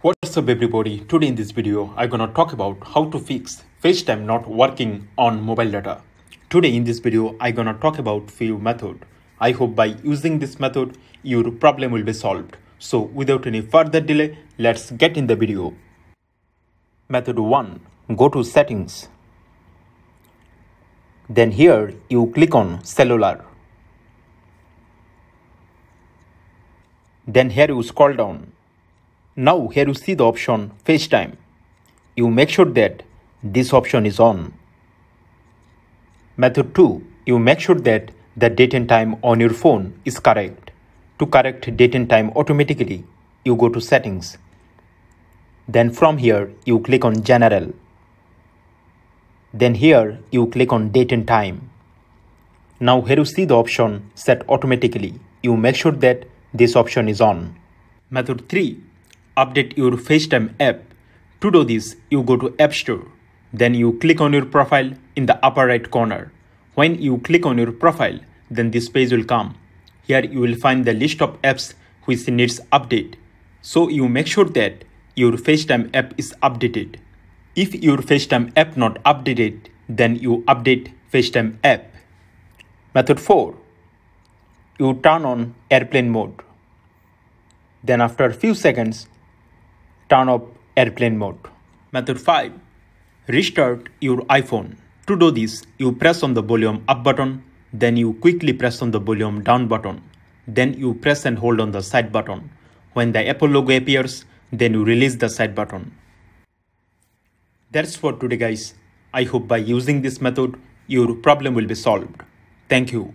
What's up everybody, today in this video I'm gonna talk about how to fix Facetime not working on mobile data. Today in this video I'm gonna talk about few methods. I hope by using this method your problem will be solved. So without any further delay, let's get in the video. Method 1. Go to settings. Then here you click on cellular. Then here you scroll down. Now here you see the option Facetime. You make sure that this option is on. Method 2. You make sure that the date and time on your phone is correct. To correct date and time automatically, you go to settings. Then from here you click on general. Then here you click on date and time. Now here you see the option set automatically. You make sure that this option is on. Method 3. Update your Facetime app. To do this, you go to App Store. Then you click on your profile in the upper right corner. When you click on your profile, then this page will come. Here you will find the list of apps which needs update. So you make sure that your Facetime app is updated. If your Facetime app not updated, then you update Facetime app. Method 4. You turn on airplane mode. Then after a few seconds, turn off airplane mode. Method 5. Restart your iPhone. To do this, you press on the volume up button, then you quickly press on the volume down button. Then you press and hold on the side button. When the Apple logo appears, then you release the side button. That's for today guys. I hope by using this method, your problem will be solved. Thank you.